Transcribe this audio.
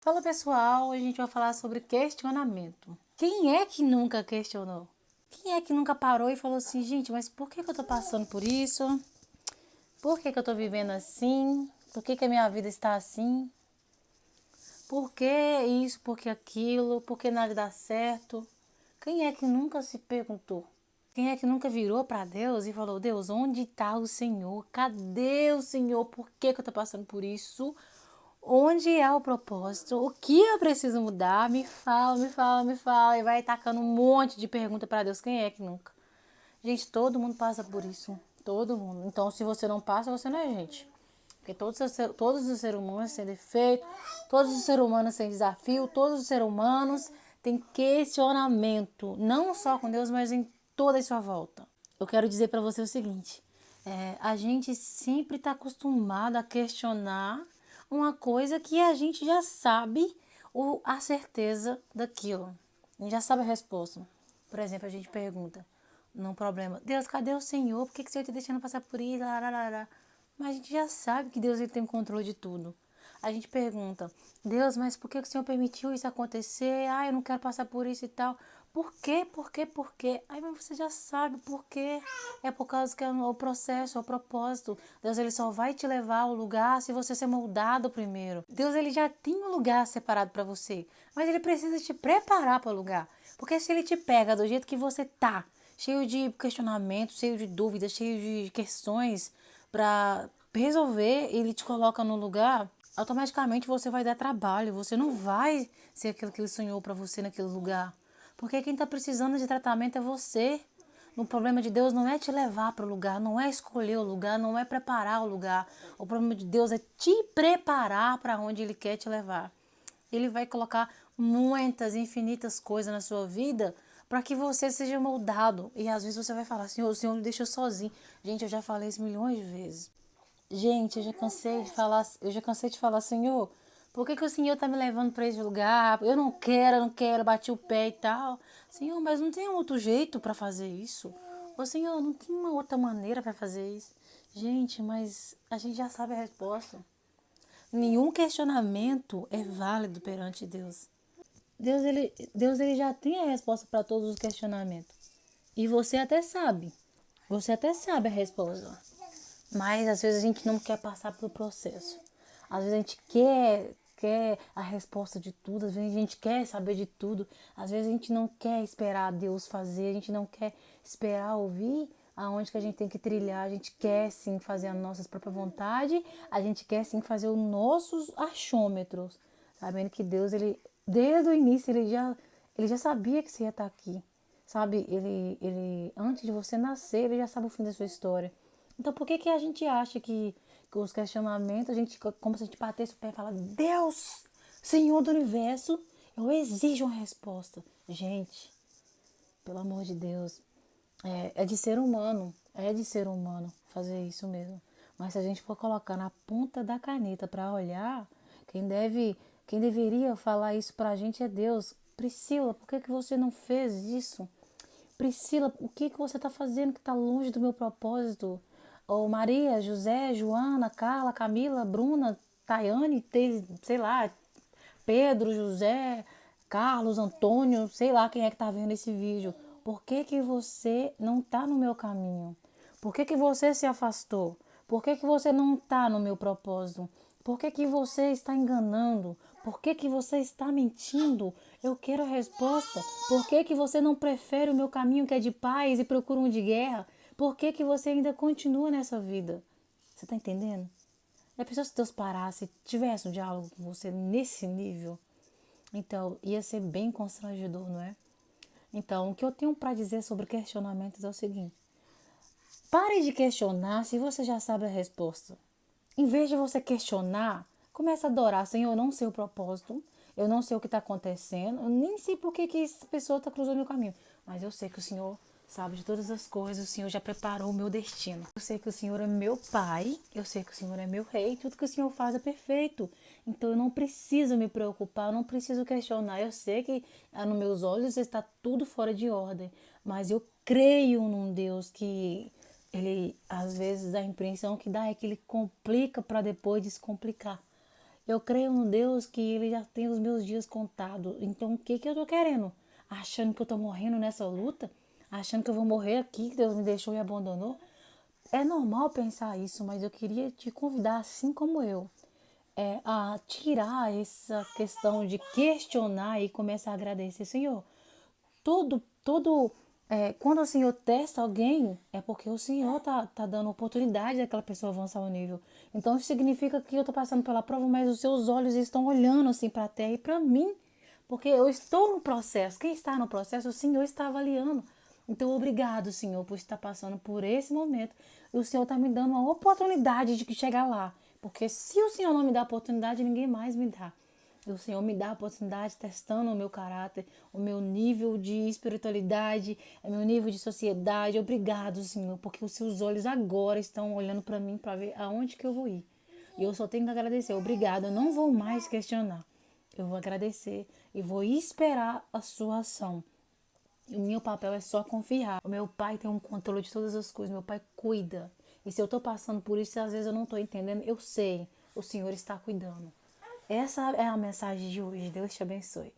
Fala pessoal, hoje a gente vai falar sobre questionamento. Quem é que nunca questionou? Quem é que nunca parou e falou assim, gente, mas por que eu tô passando por isso? Por que eu tô vivendo assim? Por que a minha vida está assim? Por que isso? Por que aquilo? Por que nada dá certo? Quem é que nunca se perguntou? Quem é que nunca virou para Deus e falou, Deus, onde está o Senhor? Cadê o Senhor? Por que eu tô passando por isso? Onde é o propósito? O que eu preciso mudar? Me fala, me fala, me fala. E vai tacando um monte de pergunta para Deus. Quem é que nunca? Gente, todo mundo passa por isso. Todo mundo. Então, se você não passa, você não é gente. Porque todos os seres humanos têm defeito, todos os seres humanos têm desafio, todos os seres humanos têm questionamento. Não só com Deus, mas em toda a sua volta. Eu quero dizer para você o seguinte: a gente sempre está acostumado a questionar uma coisa que a gente já sabe a certeza daquilo. A gente já sabe a resposta. Por exemplo, a gente pergunta num problema: Deus, cadê o Senhor? Por que o Senhor está deixando passar por isso? Lararara. Mas a gente já sabe que Deus ele tem o controle de tudo. A gente pergunta, Deus, mas por que o Senhor permitiu isso acontecer? Ah, eu não quero passar por isso e tal. Por quê? Por quê? Por quê? Aí mas você já sabe por quê. É por causa que é o processo, é o propósito. Deus ele só vai te levar ao lugar se você ser moldado primeiro. Deus ele já tem um lugar separado para você, mas ele precisa te preparar para o lugar. Porque se ele te pega do jeito que você tá, cheio de questionamentos, cheio de dúvidas, cheio de questões para resolver, ele te coloca no lugar, automaticamente você vai dar trabalho, você não vai ser aquilo que ele sonhou para você naquele lugar. Porque quem está precisando de tratamento é você. O problema de Deus não é te levar para o lugar, não é escolher o lugar, não é preparar o lugar. O problema de Deus é te preparar para onde Ele quer te levar. Ele vai colocar muitas, infinitas coisas na sua vida para que você seja moldado. E às vezes você vai falar, Senhor, o Senhor me deixou sozinho. Gente, eu já falei isso milhões de vezes. Gente, eu já cansei de falar, Senhor, por que o Senhor tá me levando para esse lugar? Eu não quero, bati o pé e tal. Senhor, mas não tem outro jeito para fazer isso? Ô Senhor, não tem uma outra maneira para fazer isso? Gente, mas a gente já sabe a resposta. Nenhum questionamento é válido perante Deus. Deus ele já tem a resposta para todos os questionamentos. E você até sabe. Você até sabe a resposta. Mas às vezes a gente não quer passar pelo processo. Às vezes a gente quer a resposta de tudo, às vezes a gente quer saber de tudo, às vezes a gente não quer esperar Deus fazer, a gente não quer esperar ouvir aonde que a gente tem que trilhar, a gente quer sim fazer a nossa própria vontade, a gente quer sim fazer os nossos achômetros, sabendo que Deus, ele, desde o início, ele já sabia que você ia estar aqui, sabe? Antes de você nascer, ele já sabe o fim da sua história. Então, por que que a gente acha que os questionamentos, a gente, como se a gente batesse o pé e fala, Deus, Senhor do Universo, eu exijo uma resposta. Gente, pelo amor de Deus, é de ser humano fazer isso mesmo. Mas se a gente for colocar na ponta da caneta para olhar, quem deveria falar isso para a gente é Deus. Priscila, por que que você não fez isso? Priscila, o que que você está fazendo que está longe do meu propósito? Ou Maria, José, Joana, Carla, Camila, Bruna, Tayane, sei lá, Pedro, José, Carlos, Antônio, sei lá quem é que está vendo esse vídeo. Por que que você não está no meu caminho? Por que que você se afastou? Por que que você não está no meu propósito? Por que que você está enganando? Por que que você está mentindo? Eu quero a resposta. Por que que você não prefere o meu caminho que é de paz e procura um de guerra? Por que que você ainda continua nessa vida? Você está entendendo? Já pensou se Deus parasse, tivesse um diálogo com você nesse nível? Então, ia ser bem constrangedor, não é? Então, o que eu tenho para dizer sobre questionamentos é o seguinte: pare de questionar se você já sabe a resposta. Em vez de você questionar, comece a adorar. Senhor, eu não sei o propósito, eu não sei o que está acontecendo, eu nem sei por que essa pessoa está cruzando meu caminho, mas eu sei que o Senhor sabe de todas as coisas, o Senhor já preparou o meu destino. Eu sei que o Senhor é meu Pai, eu sei que o Senhor é meu Rei, tudo que o Senhor faz é perfeito. Então eu não preciso me preocupar, eu não preciso questionar. Eu sei que nos meus olhos está tudo fora de ordem, mas eu creio num Deus que ele, às vezes, a impressão que dá é que ele complica para depois descomplicar. Eu creio no Deus que Ele já tem os meus dias contados. Então, o que que eu tô querendo? Achando que eu tô morrendo nessa luta? Achando que eu vou morrer aqui, que Deus me deixou e abandonou? É normal pensar isso, mas eu queria te convidar, assim como eu, a tirar essa questão de questionar e começar a agradecer. Senhor, quando o Senhor testa alguém, é porque o Senhor tá dando oportunidade daquela pessoa avançar o nível. Então, isso significa que eu tô passando pela prova, mas os seus olhos estão olhando assim para a terra e para mim, porque eu estou no processo. Quem está no processo, o Senhor está avaliando. Então, obrigado, Senhor, por estar passando por esse momento. E o Senhor está me dando uma oportunidade de chegar lá. Porque se o Senhor não me dá a oportunidade, ninguém mais me dá. E o Senhor me dá a oportunidade testando o meu caráter, o meu nível de espiritualidade, o meu nível de sociedade. Obrigado, Senhor, porque os seus olhos agora estão olhando para mim para ver aonde que eu vou ir. E eu só tenho que agradecer. Obrigado, eu não vou mais questionar. Eu vou agradecer e vou esperar a sua ação. O meu papel é só confiar. O meu pai tem um controle de todas as coisas. Meu pai cuida. E se eu estou passando por isso, às vezes eu não estou entendendo, eu sei. O Senhor está cuidando. Essa é a mensagem de hoje. Deus te abençoe.